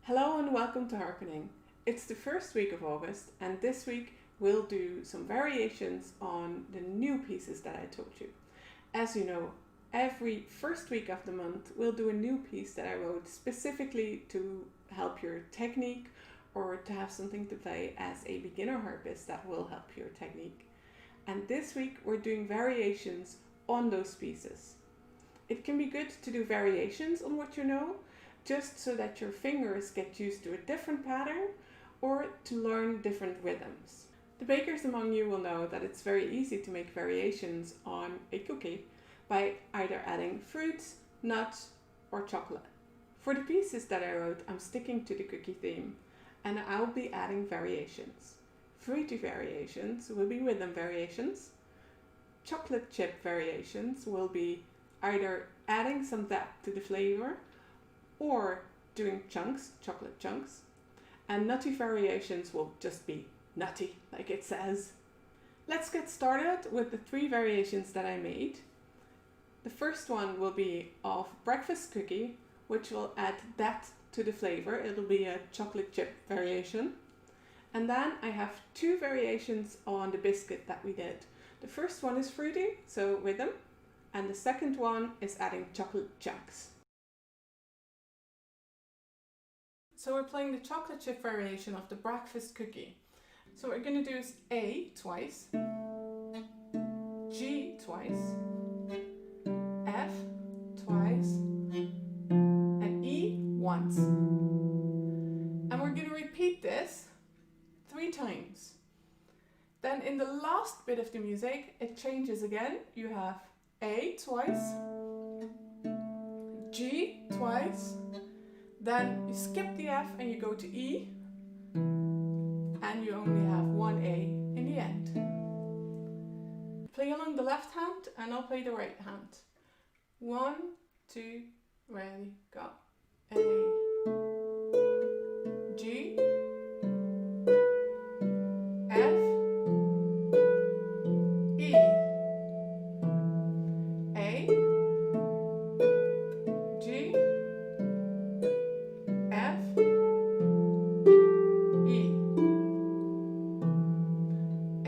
Hello and welcome to Harpening. It's the first week of August and this week we'll do some variations on the new pieces that I told you. As you know, every first week of the month we'll do a new piece that I wrote specifically to help your technique or to have something to play as a beginner harpist that will help your technique. And this week we're doing variations on those pieces. It can be good to do variations on what you know, just so that your fingers get used to a different pattern or to learn different rhythms. The bakers among you will know that it's very easy to make variations on a cookie by either adding fruits, nuts or chocolate. For the pieces that I wrote, I'm sticking to the cookie theme and I'll be adding variations. Fruity variations will be rhythm variations. Chocolate chip variations will be either adding some depth to the flavor or doing chunks, chocolate chunks. And nutty variations will just be nutty, like it says. Let's get started with the 3 variations that I made. The first one will be of breakfast cookie, which will add depth to the flavor. It'll be a chocolate chip variation. And then I have 2 variations on the biscuit that we did. The first one is fruity, so rhythm, and the second one is adding chocolate chunks. So we're playing the chocolate chip variation of the breakfast cookie. So what we're going to do is A twice, G twice, F twice, and E once. And we're going to repeat this 3 times. Then in the last bit of the music, it changes again. You have A twice, G twice, then you skip the F and you go to E, and you only have 1 A in the end. Play along the left hand and I'll play the right hand. 1, 2, ready, go. A, G, F, E, A, G, F, E, A,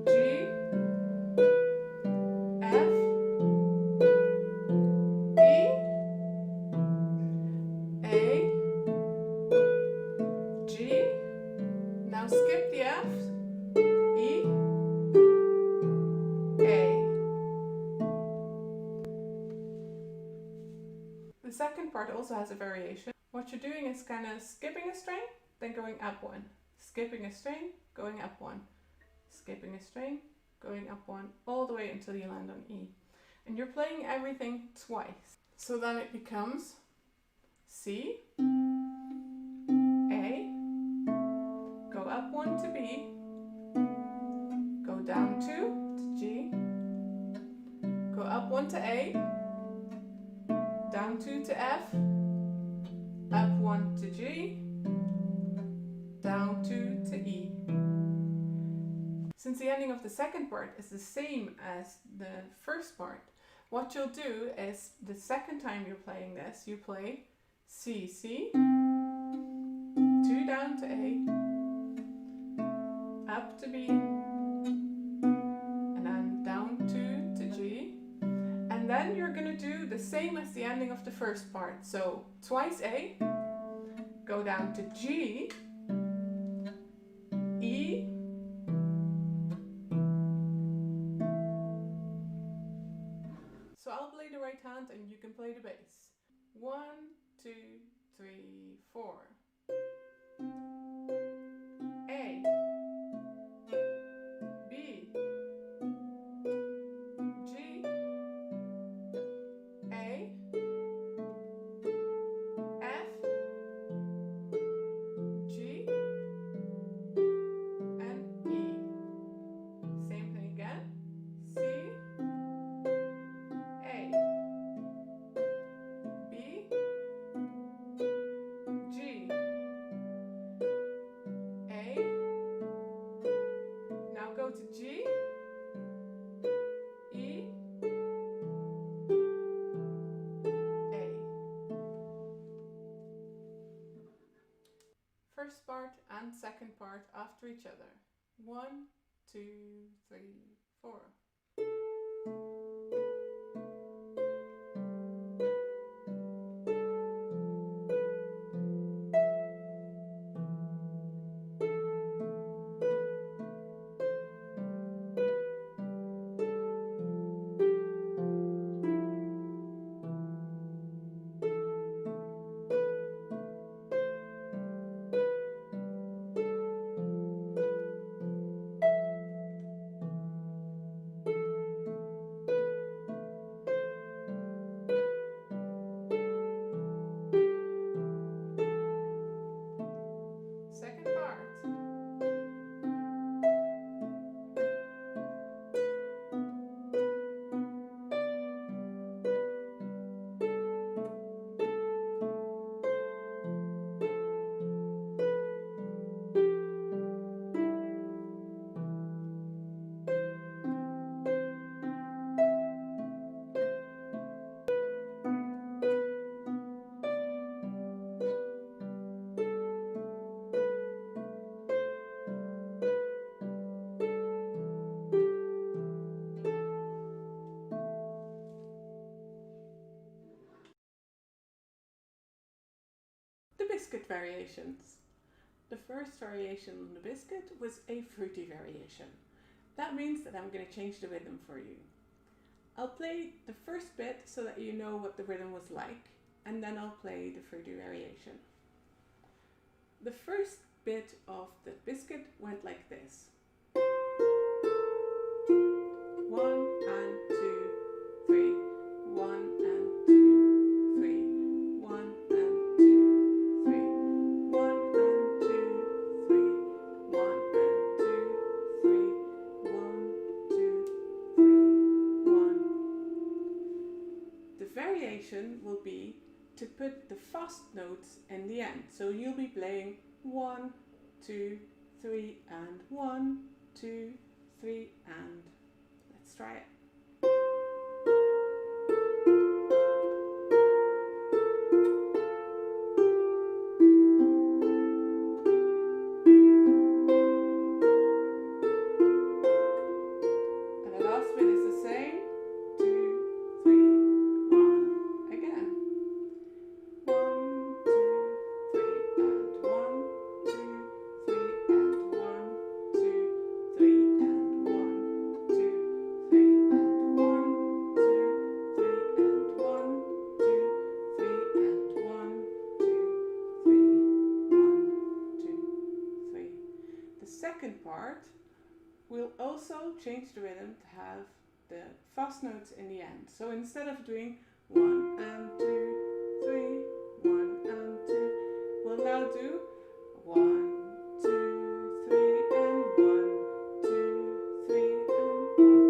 G, F, E, A, G, now skip the F, E, A. The second part also has a variation. What you're doing is kind of skipping a string, then going up 1. Skipping a string, going up 1. Skipping a string, going up 1, all the way until you land on E. And you're playing everything twice. So then it becomes C, A, go up 1 to B, go down 2 to G, go up 1 to A, down 2 to F, up 1 to G, down 2 to E. Since the ending of the second part is the same as the first part, what you'll do is the second time you're playing this, you play C, C, 2 down to A, up to B, and then down 2 to G. And then you're going to do the same as the ending of the first part. So twice A, go down to G, E, so I'll play the right hand and you can play the bass. 1, 2, 3, 4. A, B, G, A, F, G, and E. Same thing again. C, A, B, G, first part and second part after each other. 1, 2, 3, 4. Second part. The Biscuit variations. The first variation on the Biscuit was a fruity variation. That means that I'm going to change the rhythm for you. I'll play the first bit so that you know what the rhythm was like, and then I'll play the fruity variation. The first bit of the Biscuit went like this. 1 and 2, 3. 1 and 2, 3. 1 and 2, 3. 1 and 2, 3. 1 and 2, 3. 1, 2, 3, 1. The variation will be to put the fast notes in the end. So you'll be playing 1, 2, 3 and 1, 2, 3 and. Let's try it. And the last bit is the same. 2, 3, 1. Again. 1, 2, 3 and 1, 2, 3 and 1, 2, 3 and 1, 2, 3 and 1, 2, 3 and 1, 2, 3 and 1, 2, 3, 1, 2, 3. The second part we'll also change the rhythm to have the fast notes in the end. So instead of doing 1 and 2, 3, 1 and 2, we'll now do 1, 2, 3 and 1, 2, 3 and 1.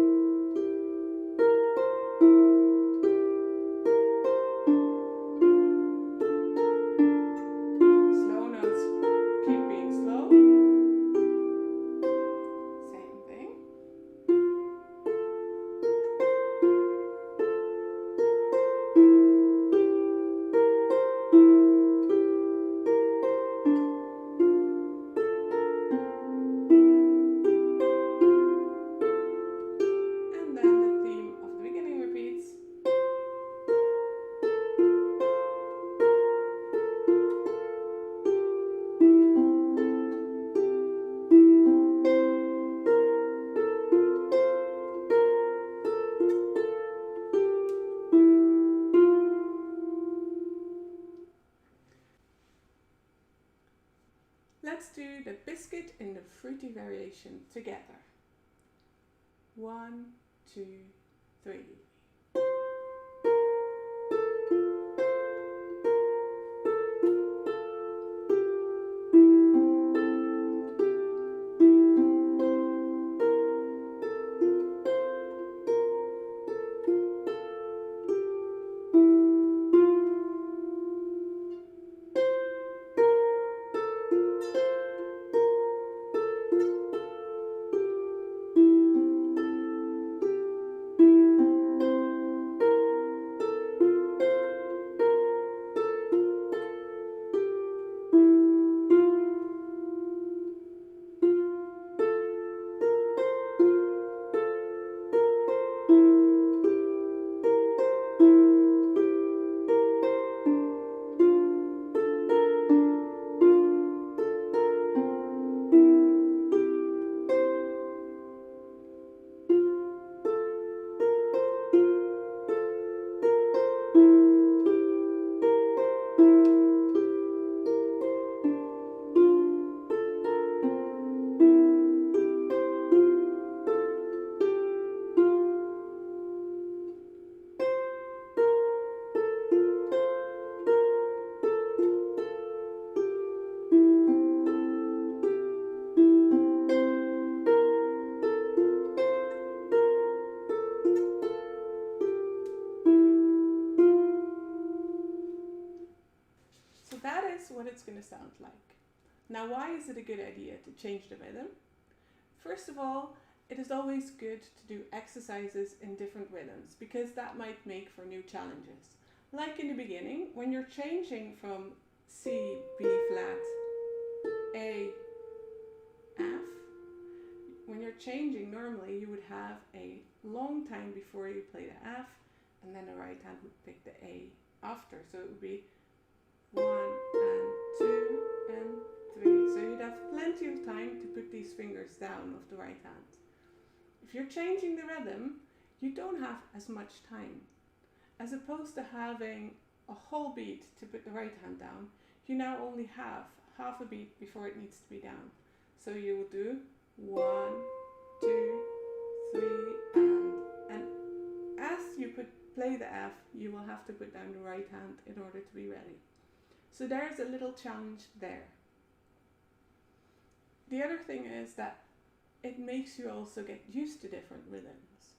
Slow notes keep being slow. Same thing. And then the theme of the beginning repeats. Let's do the Biscuit in the fruity variation together. 1, 2, 3. is what it's going to sound like. Now, why is it a good idea to change the rhythm? First of all, it is always good to do exercises in different rhythms because that might make for new challenges. Like in the beginning, when you're changing from C, B flat, A, F, when you're changing, normally you would have a long time before you play the F, and then the right hand would pick the A after. So it would be 1 and 2 and 3. So you'd have plenty of time to put these fingers down of the right hand. If you're changing the rhythm, you don't have as much time. As opposed to having a whole beat to put the right hand down, you now only have half a beat before it needs to be down. So you will do 1, 2, 3, and as you play the F, you will have to put down the right hand in order to be ready. So there's a little challenge there. The other thing is that it makes you also get used to different rhythms.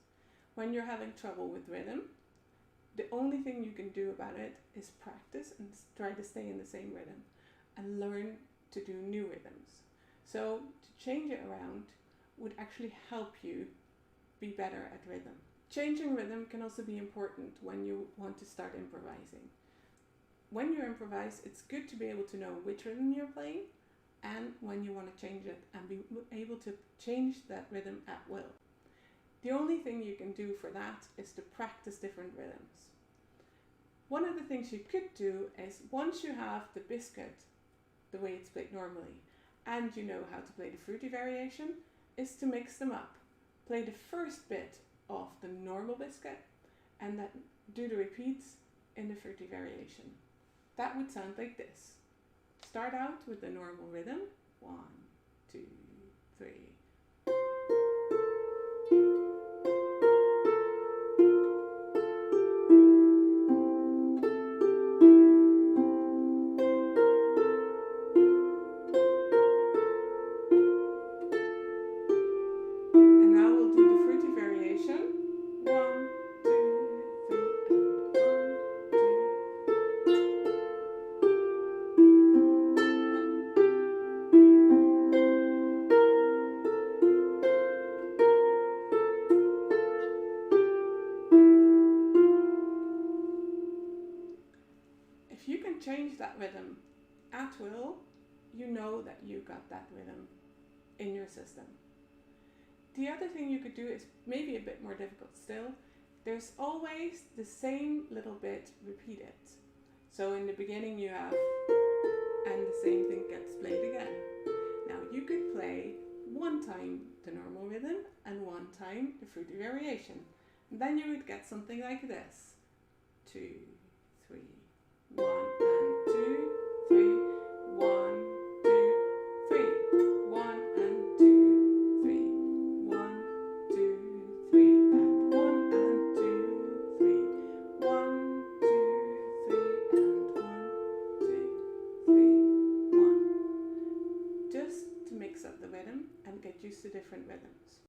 When you're having trouble with rhythm, the only thing you can do about it is practice and try to stay in the same rhythm and learn to do new rhythms. So to change it around would actually help you be better at rhythm. Changing rhythm can also be important when you want to start improvising. When you improvise, it's good to be able to know which rhythm you're playing and when you want to change it and be able to change that rhythm at will. The only thing you can do for that is to practice different rhythms. One of the things you could do is, once you have the Biscuit the way it's played normally and you know how to play the fruity variation, is to mix them up. Play the first bit of the normal Biscuit and then do the repeats in the fruity variation. That would sound like this. Start out with the normal rhythm. 1, 2, 3. And now we'll do the fruity variation. 1, 2, 3, and 1, 2. If you can change that rhythm at will, you know that you got that rhythm in your system. The other thing you could do is maybe a bit more difficult still. There's always the same little bit repeated. So in the beginning you have, and the same thing gets played again. Now you could play one time the normal rhythm and one time the fruity variation. And then you would get something like this. 2, 3, 1 and 2, 3, 1, 2, 3, 1 and 2, 3, 1, 2, 3, and 1 and 2, 3, 1, 2, 3, and 1, 2, 3, 1. Just to mix up the rhythm and get used to different rhythms.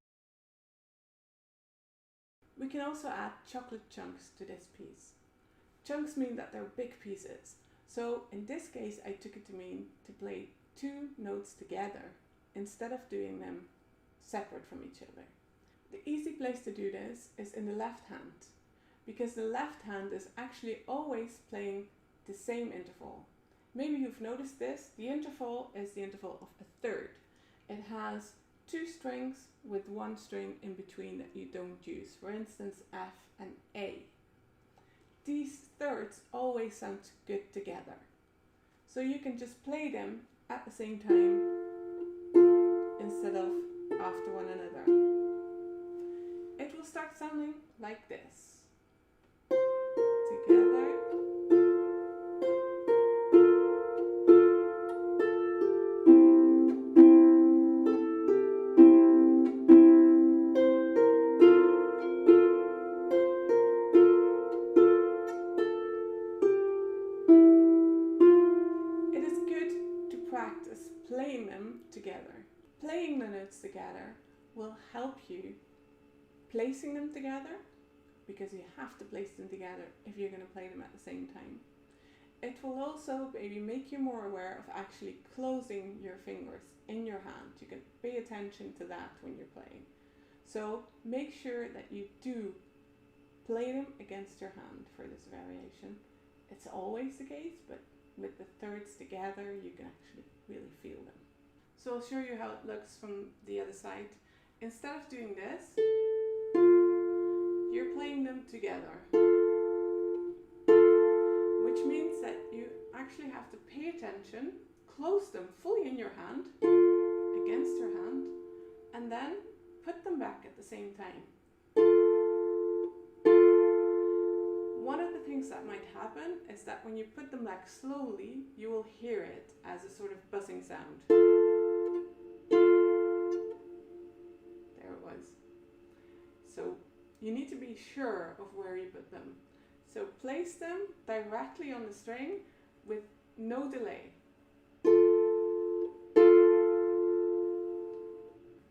We can also add chocolate chunks to this piece. Chunks mean that they're big pieces. So in this case, I took it to mean to play 2 notes together instead of doing them separate from each other. The easy place to do this is in the left hand, because the left hand is actually always playing the same interval. Maybe you've noticed this. The interval is the interval of a third. It has 2 strings with 1 string in between that you don't use. For instance, F and A. These thirds always sound good together. So you can just play them at the same time instead of after one another. It will start sounding like this. Together. Playing them together. Playing the notes together will help you placing them together, because you have to place them together if you're going to play them at the same time. it will also maybe make you more aware of actually closing your fingers in your hand. You can pay attention to that when you're playing. So make sure that you do play them against your hand for this variation. It's always the case, but with the thirds together, you can actually really feel them. So I'll show you how it looks from the other side. Instead of doing this, you're playing them together, which means that you actually have to pay attention, close them fully in your hand, against your hand, and then put them back at the same time. One of the things that might happen is that when you put them back slowly, you will hear it as a sort of buzzing sound. There it was. So you need to be sure of where you put them. So place them directly on the string with no delay.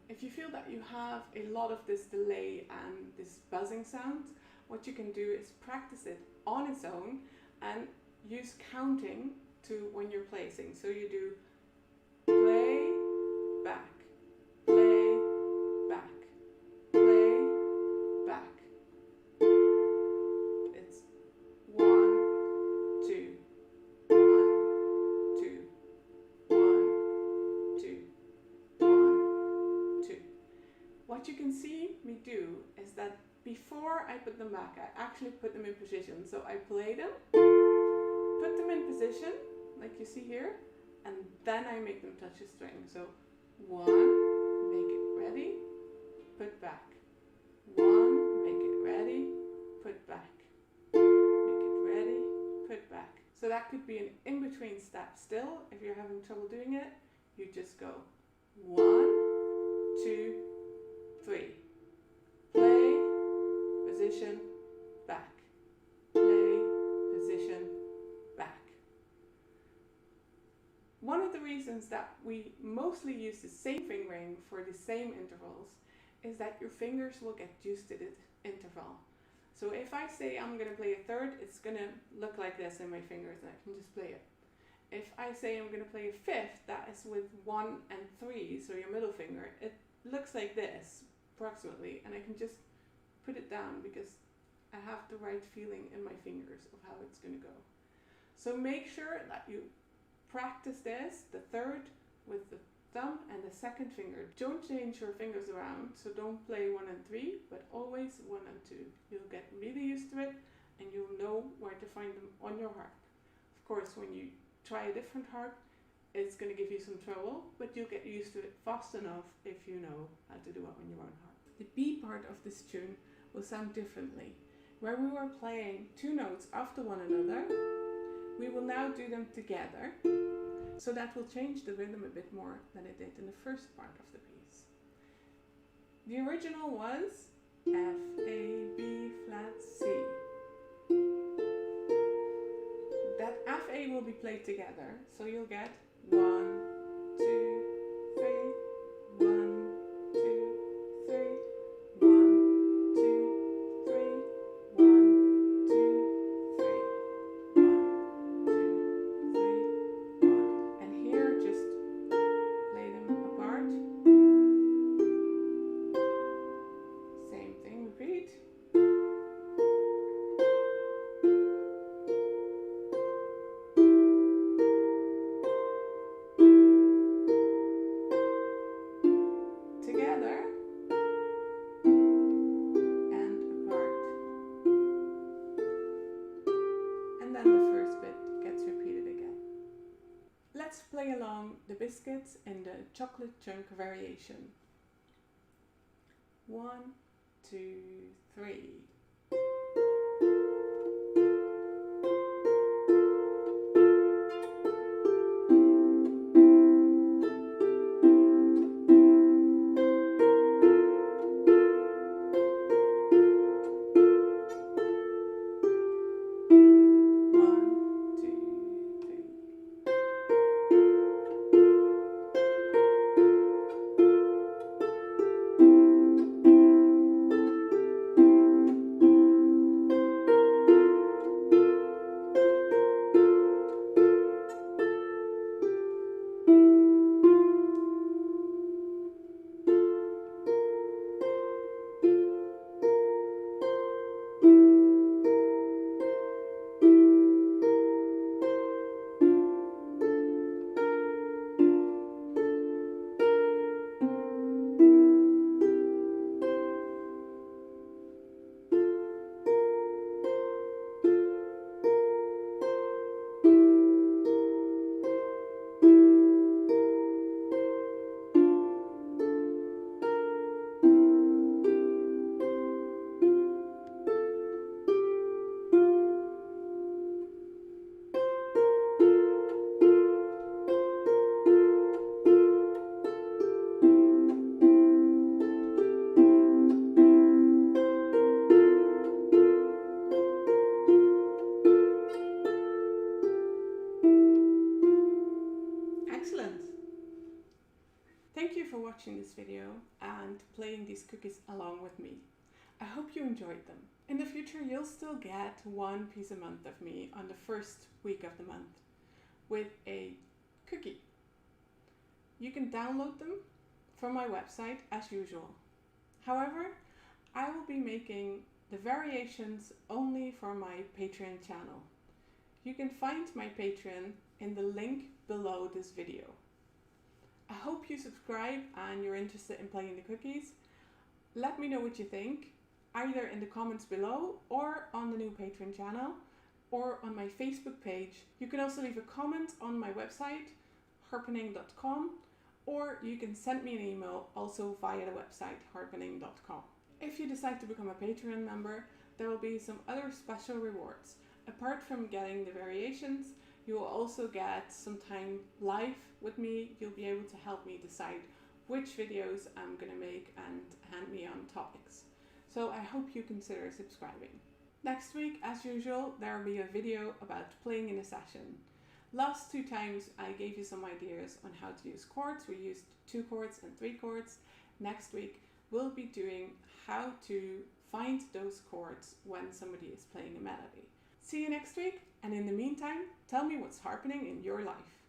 If you feel that you have a lot of this delay and this buzzing sound, what you can do is practice it on its own and use counting to when you're placing. So you do play, back, play, back, play, back. It's 1, 2, 1, 2, 1, 2, 1, 2. What you can see me do is that before I put them back, I actually put them in position. So I play them, put them in position, like you see here, and then I make them touch the string. So 1, make it ready, put back. 1, make it ready, put back. Make it ready, put back. So that could be an in-between step still. If you're having trouble doing it, you just go 1, 2, 3. Play, position, back. Play, position, back. One of the reasons that we mostly use the same fingering for the same intervals is that your fingers will get used to this interval. So if I say I'm going to play a third, it's going to look like this in my fingers and I can just play it. If I say I'm going to play a fifth, that is with 1 and 3, so your middle finger, it looks like this approximately, and I can just put it down because I have the right feeling in my fingers of how it's going to go. So make sure that you practice this, the third with the thumb and the second finger. Don't change your fingers around, so don't play 1 and 3, but always 1 and 2. You'll get really used to it and you'll know where to find them on your harp. Of course, when you try a different harp, it's going to give you some trouble, but you'll get used to it fast enough if you know how to do it on your own harp. The B part of this tune will sound differently. Where we were playing 2 notes after one another, we will now do them together. So that will change the rhythm a bit more than it did in the first part of the piece. The original was F, A, B, flat, C. That F, A will be played together, so you'll get 1, 2, 3, 1, 2, 3, 1, 2, 3, 1, 2, 3, 1, 2, 3, 1. And here just play them apart. Same thing, repeat. Together and apart. And then the first bit gets repeated again. Let's play along the Biscuits in the chocolate chunk variation. 1, 2, 3. Excellent! Thank you for watching this video and playing these cookies along with me. I hope you enjoyed them. In the future, you'll still get one piece a month of me on the first week of the month with a cookie. You can download them from my website as usual. However, I will be making the variations only for my Patreon channel. You can find my Patreon in the link below this video. I hope you subscribe and you're interested in playing the cookies. Let me know what you think, either in the comments below or on the new Patreon channel or on my Facebook page. You can also leave a comment on my website, harpening.com, or you can send me an email also via the website, harpening.com. If you decide to become a Patreon member, there will be some other special rewards. Apart from getting the variations, you will also get some time live with me. You'll be able to help me decide which videos I'm going to make and hand me on topics. So I hope you consider subscribing. Next week, as usual, there will be a video about playing in a session. Last 2 times I gave you some ideas on how to use chords. We used 2 chords and 3 chords. Next week we'll be doing how to find those chords when somebody is playing a melody. See you next week, and in the meantime, tell me what's harpening in your life.